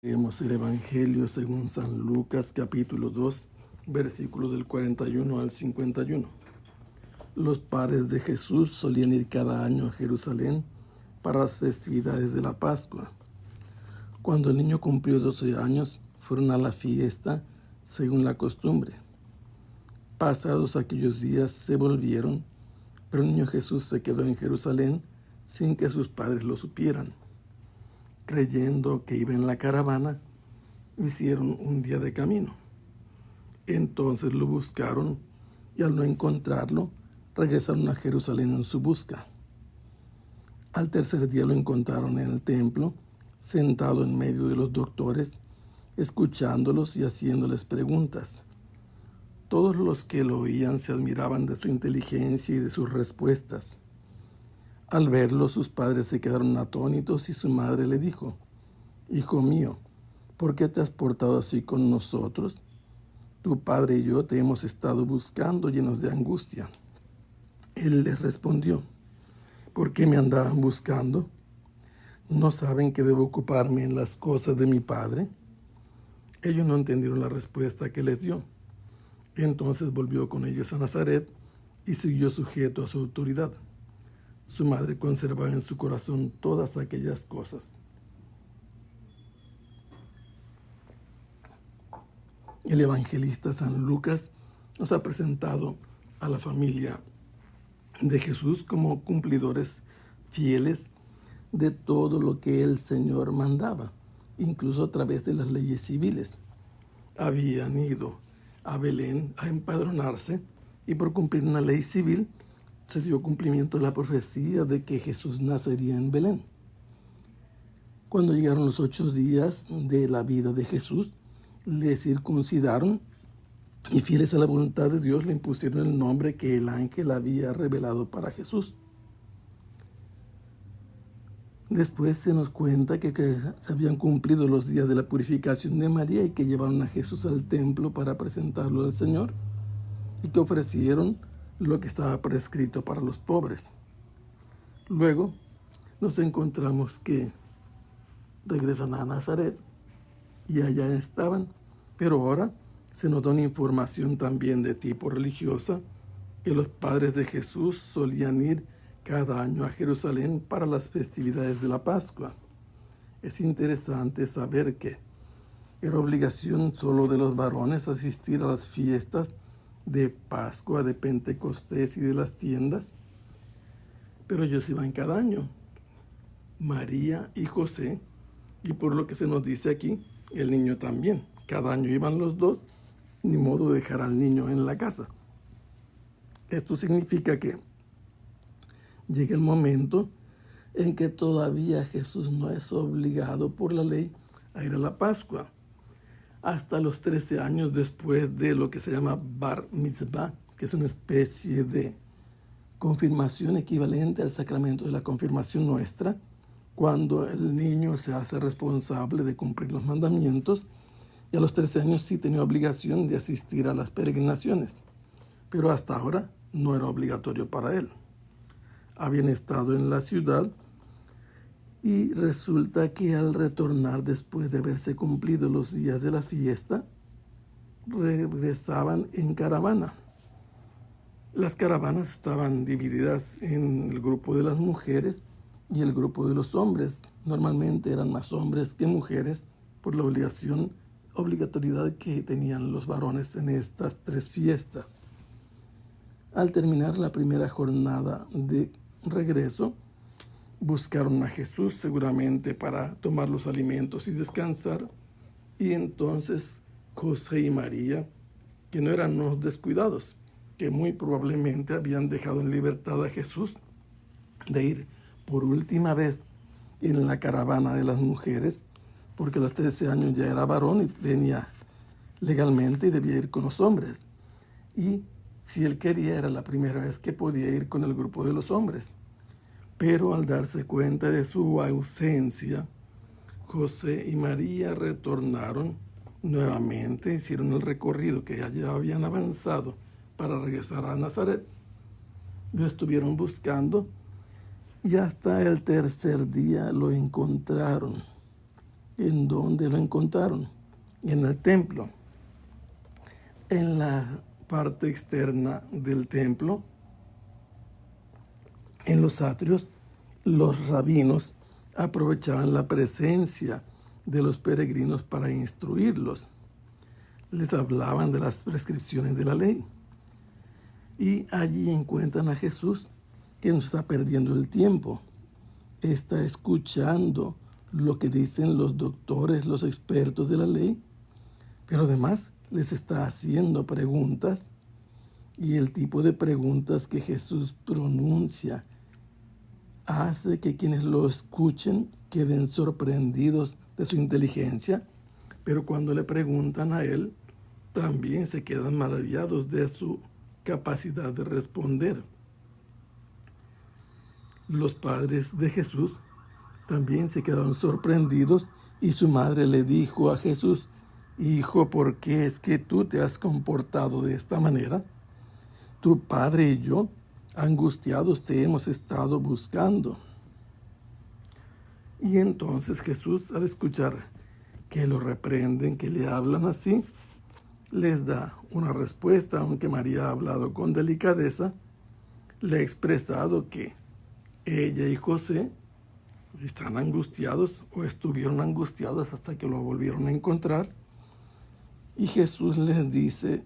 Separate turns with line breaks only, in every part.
Leemos el Evangelio según San Lucas capítulo 2, versículos del 41 al 51. Los padres de Jesús solían ir cada año a Jerusalén para las festividades de la Pascua. Cuando el niño cumplió 12 años, fueron a la fiesta según la costumbre. Pasados aquellos días se volvieron, pero el niño Jesús se quedó en Jerusalén sin que sus padres lo supieran. Creyendo que iba en la caravana, hicieron un día de camino. Entonces lo buscaron y al no encontrarlo, regresaron a Jerusalén en su busca. Al tercer día lo encontraron en el templo, sentado en medio de los doctores, escuchándolos y haciéndoles preguntas. Todos los que lo oían se admiraban de su inteligencia y de sus respuestas. Al verlo, sus padres se quedaron atónitos y su madre le dijo: «Hijo mío, ¿por qué te has portado así con nosotros? Tu padre y yo te hemos estado buscando llenos de angustia». Él les respondió: «¿Por qué me andaban buscando? ¿No saben que debo ocuparme en las cosas de mi padre?». Ellos no entendieron la respuesta que les dio. Entonces volvió con ellos a Nazaret y siguió sujeto a su autoridad. Su madre conservaba en su corazón todas aquellas cosas. El evangelista San Lucas nos ha presentado a la familia de Jesús como cumplidores fieles de todo lo que el Señor mandaba, incluso a través de las leyes civiles. Habían ido a Belén a empadronarse y por cumplir una ley civil se dio cumplimiento a la profecía de que Jesús nacería en Belén. Cuando llegaron los 8 días de la vida de Jesús, le circuncidaron y fieles a la voluntad de Dios le impusieron el nombre que el ángel había revelado para Jesús. Después se nos cuenta que se habían cumplido los días de la purificación de María y que llevaron a Jesús al templo para presentarlo al Señor y que ofrecieron lo que estaba prescrito para los pobres. Luego nos encontramos que regresan a Nazaret y allá estaban, pero ahora se nos da una información también de tipo religiosa, que los padres de Jesús solían ir cada año a Jerusalén para las festividades de la Pascua. Es interesante saber que era obligación solo de los varones asistir a las fiestas de Pascua, de Pentecostés y de las tiendas, pero ellos iban cada año, María y José, y por lo que se nos dice aquí, el niño también. Cada año iban los dos, ni modo de dejar al niño en la casa. Esto significa que llega el momento en que todavía Jesús no es obligado por la ley a ir a la Pascua. Hasta los 13 años después de lo que se llama Bar Mitzvah, que es una especie de confirmación equivalente al sacramento de la confirmación nuestra, cuando el niño se hace responsable de cumplir los mandamientos, y a los 13 años sí tenía obligación de asistir a las peregrinaciones, pero hasta ahora no era obligatorio para él. Habían estado en la ciudad y resulta que al retornar después de haberse cumplido los días de la fiesta, regresaban en caravana. Las caravanas estaban divididas en el grupo de las mujeres y el grupo de los hombres. Normalmente eran más hombres que mujeres por la obligatoriedad que tenían los varones en estas 3 fiestas. Al terminar la primera jornada de regreso, buscaron a Jesús seguramente para tomar los alimentos y descansar, y entonces José y María, que no eran unos descuidados, que muy probablemente habían dejado en libertad a Jesús de ir por última vez en la caravana de las mujeres, porque a los 13 años ya era varón y venía legalmente y debía ir con los hombres. Y si él quería, era la primera vez que podía ir con el grupo de los hombres. Pero al darse cuenta de su ausencia, José y María retornaron nuevamente, hicieron el recorrido que ya habían avanzado para regresar a Nazaret. Lo estuvieron buscando y hasta el tercer día lo encontraron. ¿En dónde lo encontraron? En el templo. En la parte externa del templo, en los atrios, los rabinos aprovechaban la presencia de los peregrinos para instruirlos. Les hablaban de las prescripciones de la ley. Y allí encuentran a Jesús, que no está perdiendo el tiempo. Está escuchando lo que dicen los doctores, los expertos de la ley, pero además les está haciendo preguntas, y el tipo de preguntas que Jesús pronuncia hace que quienes lo escuchen queden sorprendidos de su inteligencia, pero cuando le preguntan a él, también se quedan maravillados de su capacidad de responder. Los padres de Jesús también se quedaron sorprendidos, y su madre le dijo a Jesús: Hijo, ¿por qué es que tú te has comportado de esta manera? Tu padre y yo, angustiados, te hemos estado buscando. Y entonces Jesús, al escuchar que lo reprenden, que le hablan así, les da una respuesta. Aunque María ha hablado con delicadeza, le ha expresado que ella y José están angustiados, o estuvieron angustiados hasta que lo volvieron a encontrar. Y Jesús les dice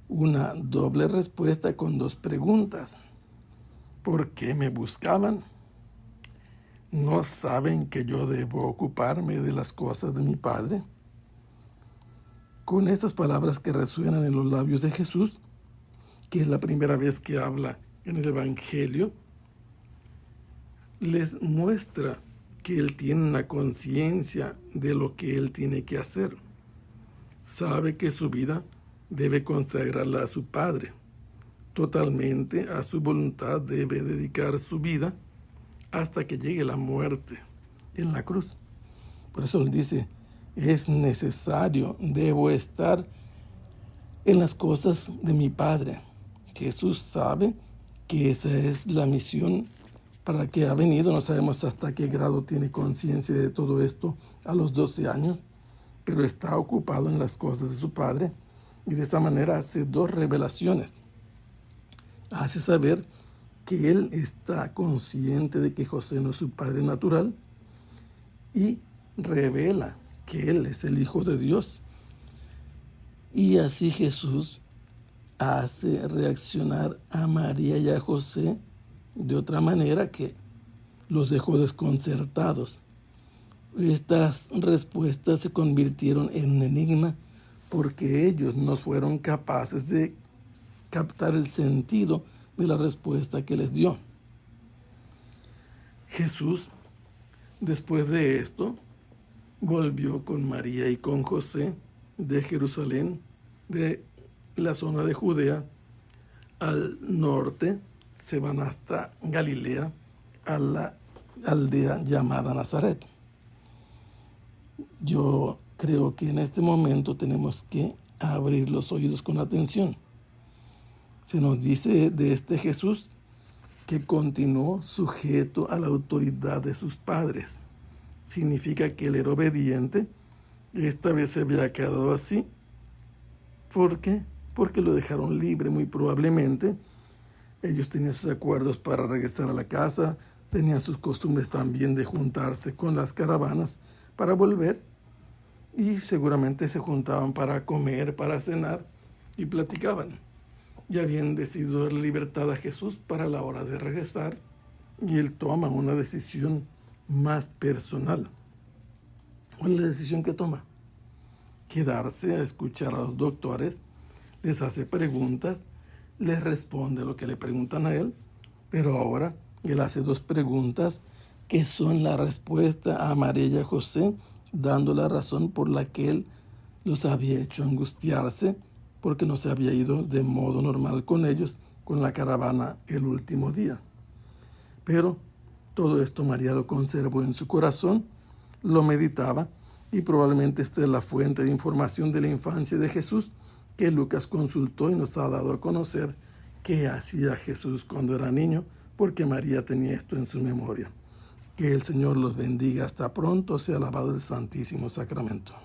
una doble respuesta con dos preguntas. ¿Por qué me buscaban? ¿No saben que yo debo ocuparme de las cosas de mi Padre? Con estas palabras que resuenan en los labios de Jesús, que es la primera vez que habla en el Evangelio, les muestra que Él tiene una conciencia de lo que Él tiene que hacer. Sabe que su vida debe consagrarla a su Padre. Totalmente a su voluntad debe dedicar su vida hasta que llegue la muerte en la cruz. Por eso Él dice: es necesario, debo estar en las cosas de mi Padre. Jesús sabe que esa es la misión para la que ha venido. No sabemos hasta qué grado tiene conciencia de todo esto a los 12 años, pero está ocupado en las cosas de su Padre, y de esta manera hace dos revelaciones. Hace saber que Él está consciente de que José no es su padre natural, y revela que Él es el Hijo de Dios. Y así Jesús hace reaccionar a María y a José de otra manera que los dejó desconcertados. Estas respuestas se convirtieron en enigma porque ellos no fueron capaces de captar el sentido de la respuesta que les dio. Jesús, después de esto, volvió con María y con José de Jerusalén, de la zona de Judea, al norte. Se van hasta Galilea, a la aldea llamada Nazaret. Yo creo que en este momento tenemos que abrir los oídos con atención. Se nos dice de este Jesús que continuó sujeto a la autoridad de sus padres. Significa que él era obediente. Esta vez se había quedado así. ¿Por qué? Porque lo dejaron libre, muy probablemente. Ellos tenían sus acuerdos para regresar a la casa, tenían sus costumbres también de juntarse con las caravanas para volver, y seguramente se juntaban para comer, para cenar, y platicaban. Y habían decidido dar libertad a Jesús para la hora de regresar, y él toma una decisión más personal. ¿Cuál es la decisión que toma? Quedarse a escuchar a los doctores, les hace preguntas, les responde lo que le preguntan a él, pero ahora él hace dos preguntas que son la respuesta a María y a José, dando la razón por la que él los había hecho angustiarse, porque no se había ido de modo normal con ellos, con la caravana, el último día. Pero todo esto María lo conservó en su corazón, lo meditaba, y probablemente esta es la fuente de información de la infancia de Jesús que Lucas consultó y nos ha dado a conocer qué hacía Jesús cuando era niño, porque María tenía esto en su memoria. Que el Señor los bendiga. Hasta pronto. Sea alabado el Santísimo Sacramento.